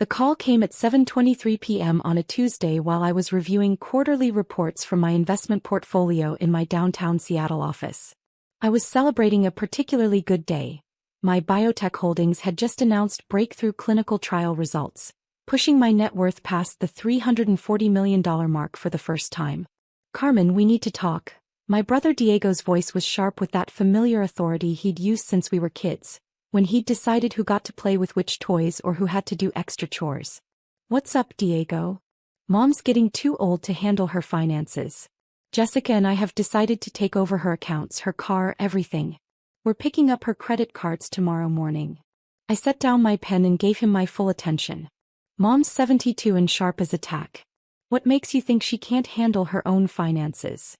The call came at 7:23 p.m. on a Tuesday while I was reviewing quarterly reports from my investment portfolio in my downtown Seattle office. I was celebrating a particularly good day. My biotech holdings had just announced breakthrough clinical trial results, pushing my net worth past the $340 million mark for the first time. "Carmen, we need to talk." My brother Diego's voice was sharp with that familiar authority he'd used since we were kids, when he'd decided who got to play with which toys or who had to do extra chores. "What's up, Diego?" "Mom's getting too old to handle her finances. Jessica and I have decided to take over her accounts, her car, everything. We're picking up her credit cards tomorrow morning." I set down my pen and gave him my full attention. "Mom's 72 and sharp as a tack. What makes you think she can't handle her own finances?"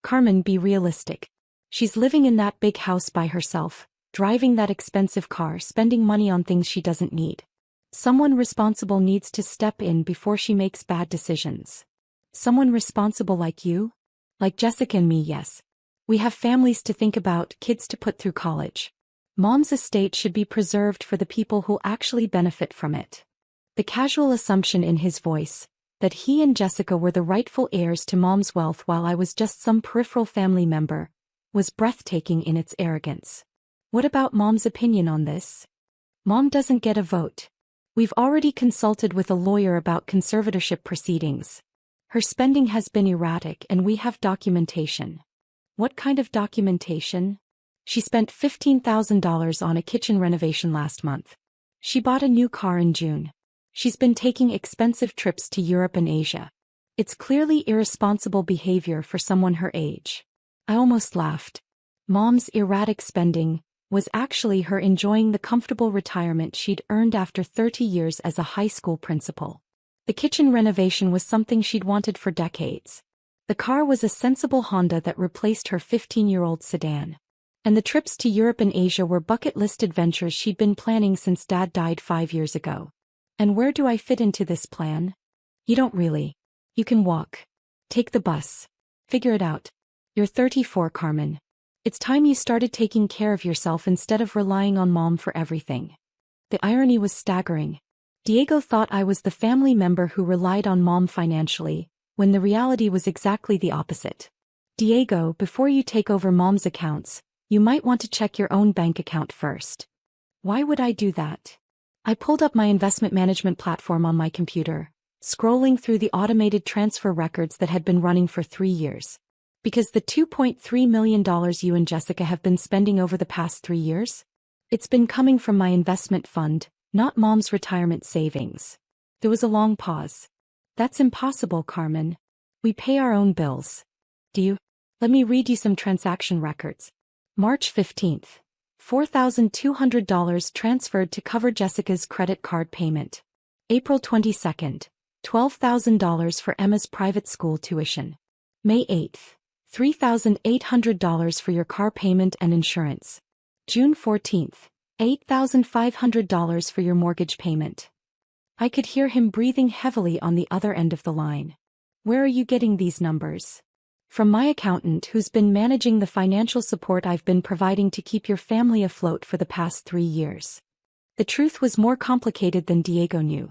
"Carmen, be realistic. She's living in that big house by herself, driving that expensive car, spending money on things she doesn't need. Someone responsible needs to step in before she makes bad decisions." "Someone responsible like you?" "Like Jessica and me, yes. We have families to think about, kids to put through college. Mom's estate should be preserved for the people who'll actually benefit from it." The casual assumption in his voice, that he and Jessica were the rightful heirs to Mom's wealth while I was just some peripheral family member, was breathtaking in its arrogance. "What about Mom's opinion on this?" "Mom doesn't get a vote. We've already consulted with a lawyer about conservatorship proceedings. Her spending has been erratic and we have documentation." "What kind of documentation?" "She spent $15,000 on a kitchen renovation last month. She bought a new car in June. She's been taking expensive trips to Europe and Asia. It's clearly irresponsible behavior for someone her age." I almost laughed. Mom's erratic spending was actually her enjoying the comfortable retirement she'd earned after 30 years as a high school principal. The kitchen renovation was something she'd wanted for decades. The car was a sensible Honda that replaced her 15-year-old sedan. And the trips to Europe and Asia were bucket-list adventures she'd been planning since Dad died 5 years ago. "And where do I fit into this plan?" "You don't really. You can walk. Take the bus. Figure it out. You're 34, Carmen. It's time you started taking care of yourself instead of relying on Mom for everything." The irony was staggering. Diego thought I was the family member who relied on Mom financially, when the reality was exactly the opposite. "Diego, before you take over Mom's accounts, you might want to check your own bank account first." "Why would I do that?" I pulled up my investment management platform on my computer, scrolling through the automated transfer records that had been running for 3 years. "Because the $2.3 million you and Jessica have been spending over the past 3 years? It's been coming from my investment fund, not Mom's retirement savings." There was a long pause. "That's impossible, Carmen. We pay our own bills." "Do you? Let me read you some transaction records." March 15th. $4,200 transferred to cover Jessica's credit card payment. April 22nd. $12,000 for Emma's private school tuition. May 8th. $3,800 for your car payment and insurance. June 14th. $8,500 for your mortgage payment. I could hear him breathing heavily on the other end of the line. "Where are you getting these numbers?" "From my accountant who's been managing the financial support I've been providing to keep your family afloat for the past 3 years." The truth was more complicated than Diego knew.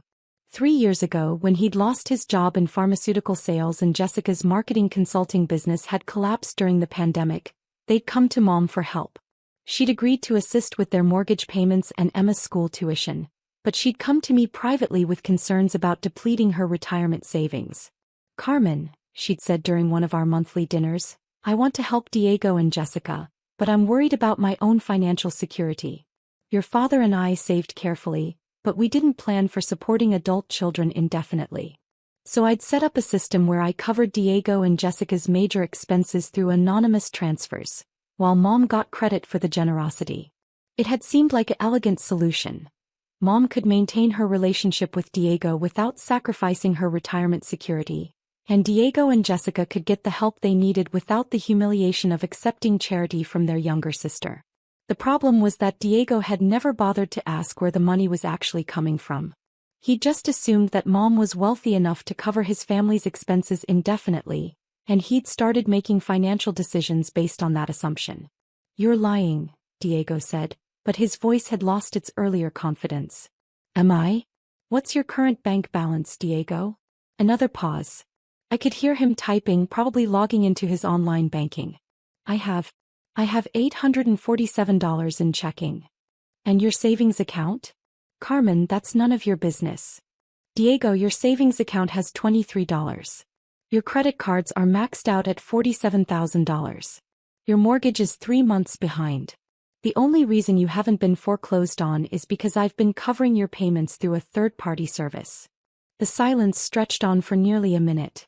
3 years ago, when he'd lost his job in pharmaceutical sales and Jessica's marketing consulting business had collapsed during the pandemic, they'd come to Mom for help. She'd agreed to assist with their mortgage payments and Emma's school tuition, but she'd come to me privately with concerns about depleting her retirement savings. "Carmen," she'd said during one of our monthly dinners, "I want to help Diego and Jessica, but I'm worried about my own financial security. Your father and I saved carefully, but we didn't plan for supporting adult children indefinitely. So I'd set up a system where I covered Diego and Jessica's major expenses through anonymous transfers, while Mom got credit for the generosity. It had seemed like an elegant solution. Mom could maintain her relationship with Diego without sacrificing her retirement security, and Diego and Jessica could get the help they needed without the humiliation of accepting charity from their younger sister. The problem was that Diego had never bothered to ask where the money was actually coming from. He just assumed that Mom was wealthy enough to cover his family's expenses indefinitely, and he'd started making financial decisions based on that assumption. "You're lying," Diego said, but his voice had lost its earlier confidence. "Am I? What's your current bank balance, Diego? Another pause. I could hear him typing, probably logging into his online banking. I have $847 in checking. And your savings account? Carmen, that's none of your business. Diego, your savings account has $23. Your credit cards are maxed out at $47,000. Your mortgage is 3 months behind. The only reason you haven't been foreclosed on is because I've been covering your payments through a third-party service. The silence stretched on for nearly a minute.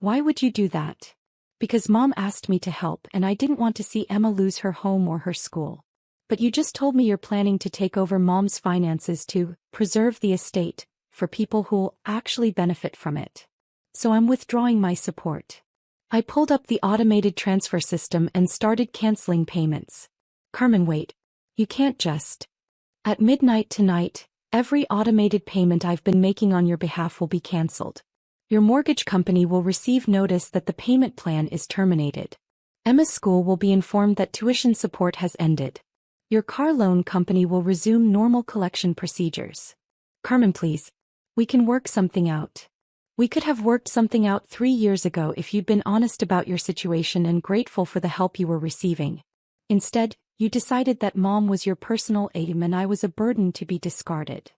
Why would you do that? Because Mom asked me to help and I didn't want to see Emma lose her home or her school. But you just told me you're planning to take over Mom's finances to preserve the estate for people who'll actually benefit from it. So I'm withdrawing my support. I pulled up the automated transfer system and started canceling payments. Carmen, wait. You can't just. At midnight tonight, every automated payment I've been making on your behalf will be canceled. Your mortgage company will receive notice that the payment plan is terminated. Emma's school will be informed that tuition support has ended. Your car loan company will resume normal collection procedures. Carmen, please. We can work something out. We could have worked something out 3 years ago if you'd been honest about your situation and grateful for the help you were receiving. Instead, you decided that Mom was your personal aim and I was a burden to be discarded.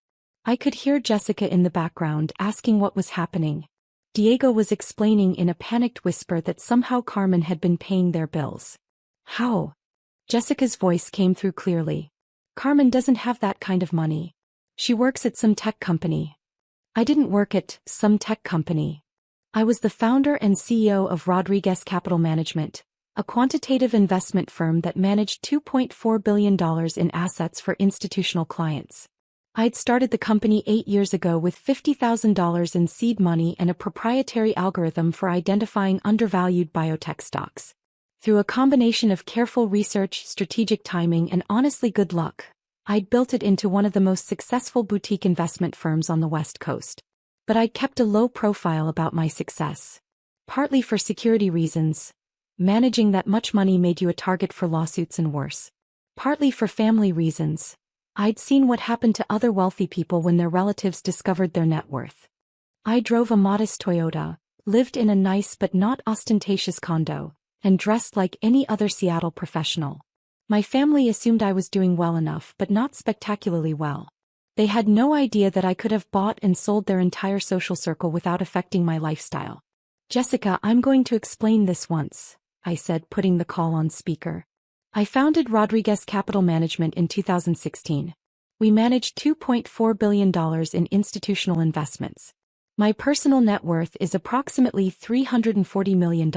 I could hear Jessica in the background asking what was happening. Diego was explaining in a panicked whisper that somehow Carmen had been paying their bills. How? Jessica's voice came through clearly. Carmen doesn't have that kind of money. She works at some tech company. I didn't work at some tech company. I was the founder and CEO of Rodriguez Capital Management, a quantitative investment firm that managed $2.4 billion in assets for institutional clients. I'd started the company 8 years ago with $50,000 in seed money and a proprietary algorithm for identifying undervalued biotech stocks. Through a combination of careful research, strategic timing, and honestly good luck, I'd built it into one of the most successful boutique investment firms on the West Coast. But I'd kept a low profile about my success. Partly for security reasons. Managing that much money made you a target for lawsuits and worse. Partly for family reasons. I'd seen what happened to other wealthy people when their relatives discovered their net worth. I drove a modest Toyota, lived in a nice but not ostentatious condo, and dressed like any other Seattle professional. My family assumed I was doing well enough but not spectacularly well. They had no idea that I could have bought and sold their entire social circle without affecting my lifestyle. Jessica, I'm going to explain this once, I said, putting the call on speaker. I founded Rodriguez Capital Management in 2016. We managed $2.4 billion in institutional investments. My personal net worth is approximately $340 million.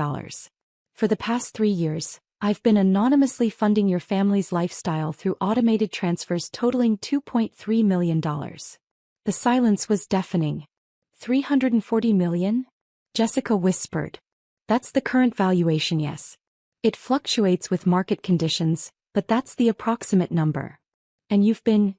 For the past 3 years, I've been anonymously funding your family's lifestyle through automated transfers totaling $2.3 million. The silence was deafening. $340 million? Jessica whispered. That's the current valuation, yes. It fluctuates with market conditions, but that's the approximate number. And you've been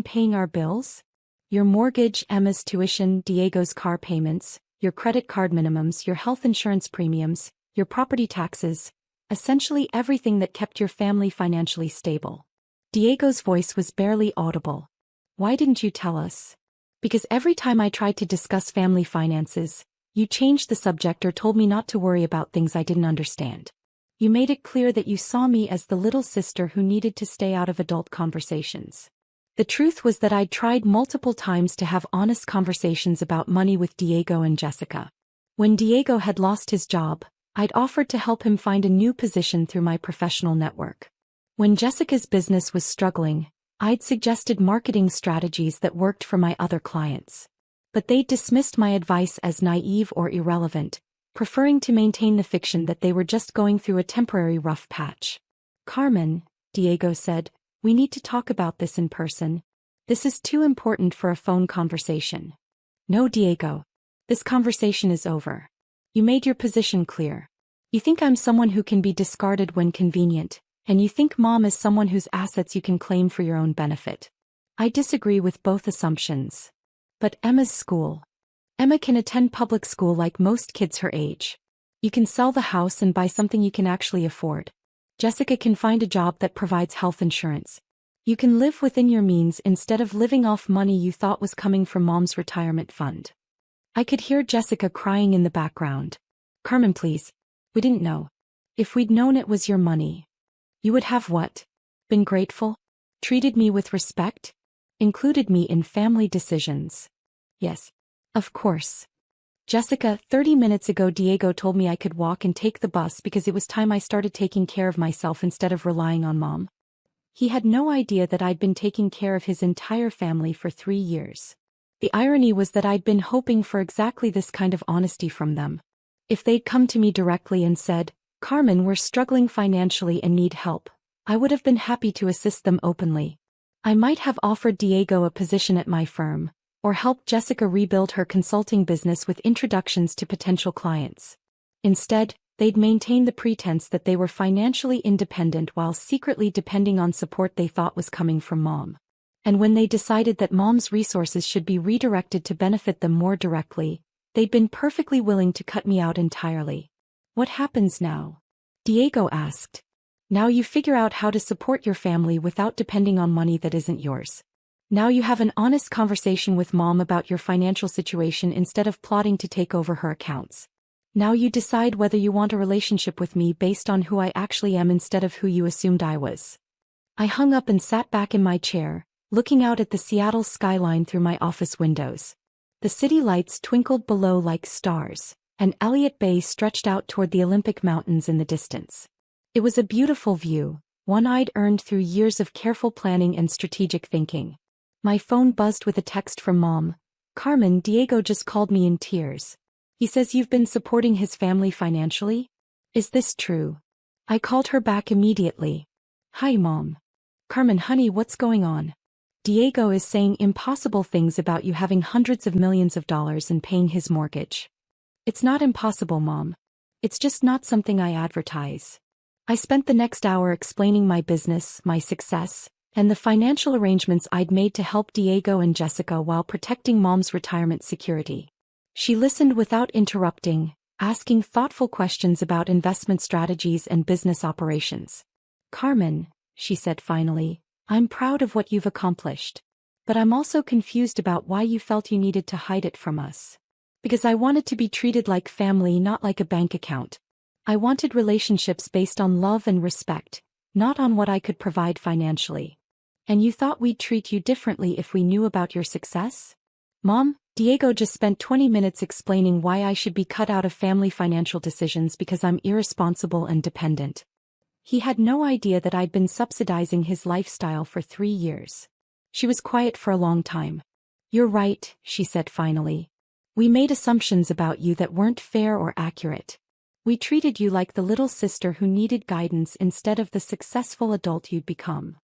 paying our bills? Your mortgage, Emma's tuition, Diego's car payments, your credit card minimums, your health insurance premiums, your property taxes, essentially everything that kept your family financially stable. Diego's voice was barely audible. Why didn't you tell us? Because every time I tried to discuss family finances, you changed the subject or told me not to worry about things I didn't understand. You made it clear that you saw me as the little sister who needed to stay out of adult conversations. The truth was that I'd tried multiple times to have honest conversations about money with Diego and Jessica. When Diego had lost his job, I'd offered to help him find a new position through my professional network. When Jessica's business was struggling, I'd suggested marketing strategies that worked for my other clients. But they dismissed my advice as naive or irrelevant, preferring to maintain the fiction that they were just going through a temporary rough patch. Carmen, Diego said, we need to talk about this in person. This is too important for a phone conversation. No, Diego. This conversation is over. You made your position clear. You think I'm someone who can be discarded when convenient, and you think Mom is someone whose assets you can claim for your own benefit. I disagree with both assumptions. But Emma's school. Emma can attend public school like most kids her age. You can sell the house and buy something you can actually afford. Jessica can find a job that provides health insurance. You can live within your means instead of living off money you thought was coming from mom's retirement fund. I could hear Jessica crying in the background. Carmen, please. We didn't know. If we'd known it was your money. You would have what? Been grateful? Treated me with respect? Included me in family decisions? Yes. Of course. Jessica, 30 minutes ago Diego told me I could walk and take the bus because it was time I started taking care of myself instead of relying on mom. He had no idea that I'd been taking care of his entire family for 3 years. The irony was that I'd been hoping for exactly this kind of honesty from them. If they'd come to me directly and said, Carmen, we're struggling financially and need help, I would have been happy to assist them openly. I might have offered Diego a position at my firm, or helped Jessica rebuild her consulting business with introductions to potential clients. Instead, they'd maintain the pretense that they were financially independent while secretly depending on support they thought was coming from mom. And when they decided that mom's resources should be redirected to benefit them more directly, they'd been perfectly willing to cut me out entirely. What happens now? Diego asked. Now you figure out how to support your family without depending on money that isn't yours. Now you have an honest conversation with mom about your financial situation instead of plotting to take over her accounts. Now you decide whether you want a relationship with me based on who I actually am instead of who you assumed I was. I hung up and sat back in my chair, looking out at the Seattle skyline through my office windows. The city lights twinkled below like stars, and Elliott Bay stretched out toward the Olympic Mountains in the distance. It was a beautiful view, one I'd earned through years of careful planning and strategic thinking. My phone buzzed with a text from mom. Carmen, Diego just called me in tears. He says you've been supporting his family financially? Is this true? I called her back immediately. Hi, Mom. Carmen, honey, what's going on? Diego is saying impossible things about you having hundreds of millions of dollars and paying his mortgage. It's not impossible, Mom. It's just not something I advertise. I spent the next hour explaining my business, my success, and the financial arrangements I'd made to help Diego and Jessica while protecting Mom's retirement security. She listened without interrupting, asking thoughtful questions about investment strategies and business operations. Carmen, she said finally, I'm proud of what you've accomplished. But I'm also confused about why you felt you needed to hide it from us. Because I wanted to be treated like family, not like a bank account. I wanted relationships based on love and respect, not on what I could provide financially. And you thought we'd treat you differently if we knew about your success? Mom, Diego just spent 20 minutes explaining why I should be cut out of family financial decisions because I'm irresponsible and dependent. He had no idea that I'd been subsidizing his lifestyle for 3 years. She was quiet for a long time. You're right, she said finally. We made assumptions about you that weren't fair or accurate. We treated you like the little sister who needed guidance instead of the successful adult you'd become.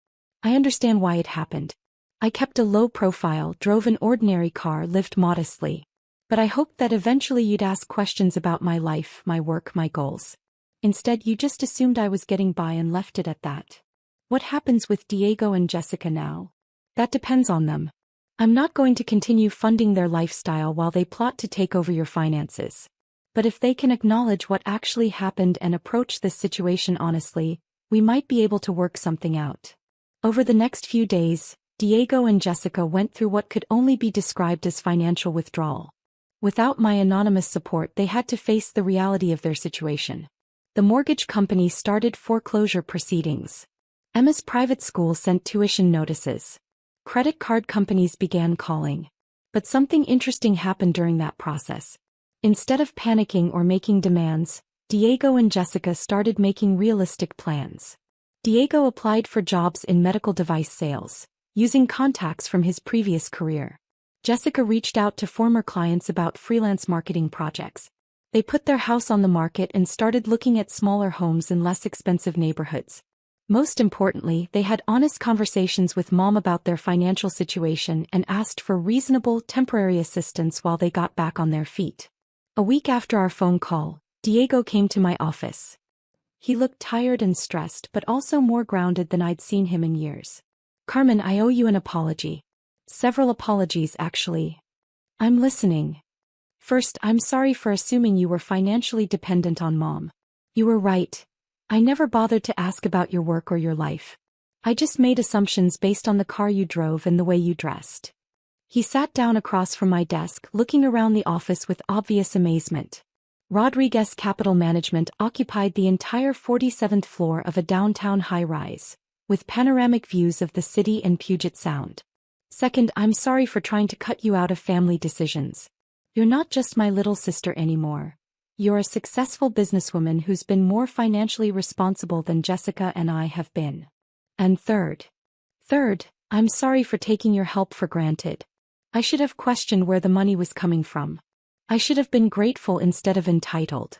I understand why it happened. I kept a low profile, drove an ordinary car, lived modestly. But I hoped that eventually you'd ask questions about my life, my work, my goals. Instead, you just assumed I was getting by and left it at that. What happens with Diego and Jessica now? That depends on them. I'm not going to continue funding their lifestyle while they plot to take over your finances. But if they can acknowledge what actually happened and approach this situation honestly, we might be able to work something out. Over the next few days, Diego and Jessica went through what could only be described as financial withdrawal. Without my anonymous support, they had to face the reality of their situation. The mortgage company started foreclosure proceedings. Emma's private school sent tuition notices. Credit card companies began calling. But something interesting happened during that process. Instead of panicking or making demands, Diego and Jessica started making realistic plans. Diego applied for jobs in medical device sales, using contacts from his previous career. Jessica reached out to former clients about freelance marketing projects. They put their house on the market and started looking at smaller homes in less expensive neighborhoods. Most importantly, they had honest conversations with Mom about their financial situation and asked for reasonable, temporary assistance while they got back on their feet. A week after our phone call, Diego came to my office. He looked tired and stressed but also more grounded than I'd seen him in years. Carmen, I owe you an apology. Several apologies, actually. I'm listening. First, I'm sorry for assuming you were financially dependent on Mom. You were right. I never bothered to ask about your work or your life. I just made assumptions based on the car you drove and the way you dressed. He sat down across from my desk, looking around the office with obvious amazement. Rodriguez Capital Management occupied the entire 47th floor of a downtown high-rise, with panoramic views of the city and Puget Sound. Second, I'm sorry for trying to cut you out of family decisions. You're not just my little sister anymore. You're a successful businesswoman who's been more financially responsible than Jessica and I have been. And third, I'm sorry for taking your help for granted. I should have questioned where the money was coming from. I should have been grateful instead of entitled.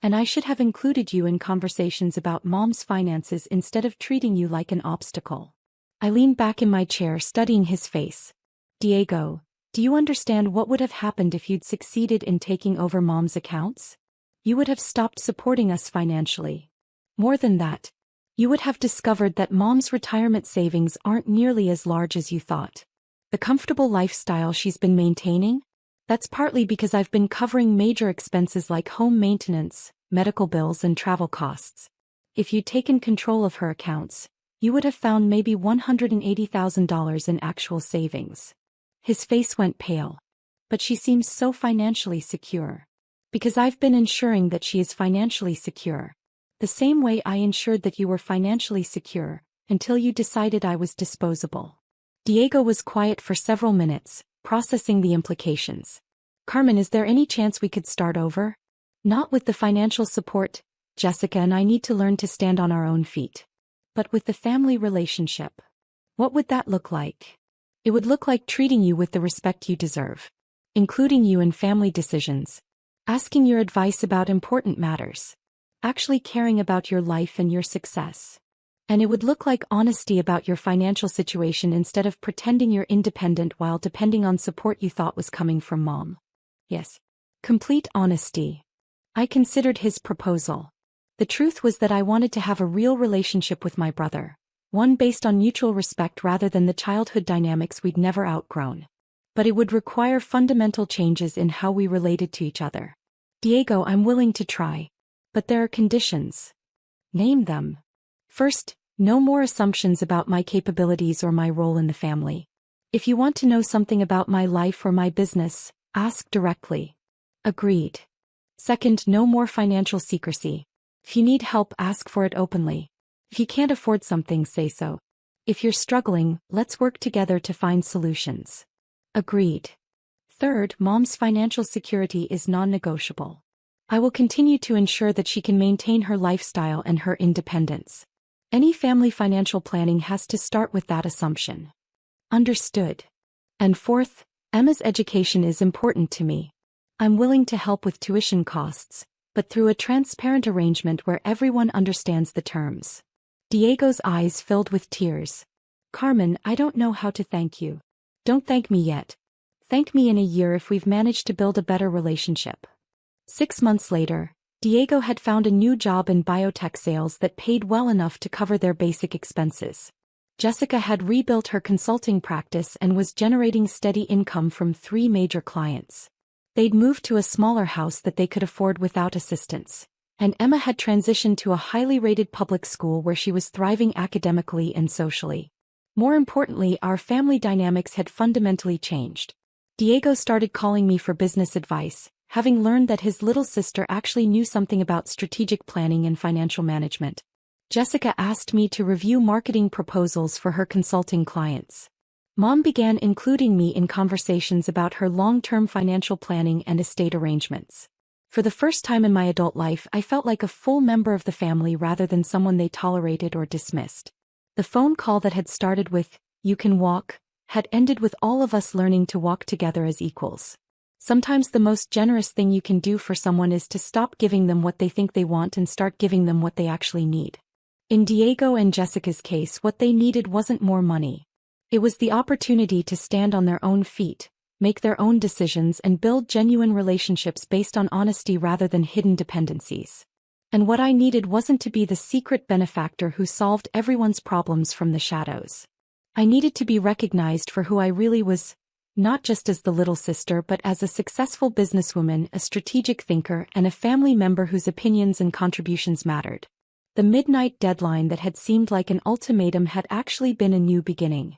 And I should have included you in conversations about Mom's finances instead of treating you like an obstacle. I leaned back in my chair, studying his face. Diego, do you understand what would have happened if you'd succeeded in taking over Mom's accounts? You would have stopped supporting us financially. More than that, you would have discovered that Mom's retirement savings aren't nearly as large as you thought. The comfortable lifestyle she's been maintaining? That's partly because I've been covering major expenses like home maintenance, medical bills, and travel costs. If you'd taken control of her accounts, you would have found maybe $180,000 in actual savings. His face went pale. But she seems so financially secure. Because I've been ensuring that she is financially secure. The same way I ensured that you were financially secure, until you decided I was disposable. Diego was quiet for several minutes, processing the implications. Carmen, is there any chance we could start over? Not with the financial support. Jessica and I need to learn to stand on our own feet. But with the family relationship. What would that look like? It would look like treating you with the respect you deserve. Including you in family decisions. Asking your advice about important matters. Actually caring about your life and your success. And it would look like honesty about your financial situation instead of pretending you're independent while depending on support you thought was coming from Mom. Yes. Complete honesty. I considered his proposal. The truth was that I wanted to have a real relationship with my brother. One based on mutual respect rather than the childhood dynamics we'd never outgrown. But it would require fundamental changes in how we related to each other. Diego, I'm willing to try. But there are conditions. Name them. First, no more assumptions about my capabilities or my role in the family. If you want to know something about my life or my business, ask directly. Agreed. Second, no more financial secrecy. If you need help, ask for it openly. If you can't afford something, say so. If you're struggling, let's work together to find solutions. Agreed. Third, Mom's financial security is non-negotiable. I will continue to ensure that she can maintain her lifestyle and her independence. Any family financial planning has to start with that assumption. Understood. And fourth, Emma's education is important to me. I'm willing to help with tuition costs, but through a transparent arrangement where everyone understands the terms. Diego's eyes filled with tears. Carmen, I don't know how to thank you. Don't thank me yet. Thank me in a year if we've managed to build a better relationship. 6 months later, Diego had found a new job in biotech sales that paid well enough to cover their basic expenses. Jessica had rebuilt her consulting practice and was generating steady income from 3 major clients. They'd moved to a smaller house that they could afford without assistance. And Emma had transitioned to a highly rated public school where she was thriving academically and socially. More importantly, our family dynamics had fundamentally changed. Diego started calling me for business advice, having learned that his little sister actually knew something about strategic planning and financial management. Jessica asked me to review marketing proposals for her consulting clients. Mom began including me in conversations about her long-term financial planning and estate arrangements. For the first time in my adult life, I felt like a full member of the family rather than someone they tolerated or dismissed. The phone call that had started with, "You can walk," had ended with all of us learning to walk together as equals. Sometimes the most generous thing you can do for someone is to stop giving them what they think they want and start giving them what they actually need. In Diego and Jessica's case, what they needed wasn't more money. It was the opportunity to stand on their own feet, make their own decisions, and build genuine relationships based on honesty rather than hidden dependencies. And what I needed wasn't to be the secret benefactor who solved everyone's problems from the shadows. I needed to be recognized for who I really was, not just as the little sister but as a successful businesswoman, a strategic thinker, and a family member whose opinions and contributions mattered. The midnight deadline that had seemed like an ultimatum had actually been a new beginning.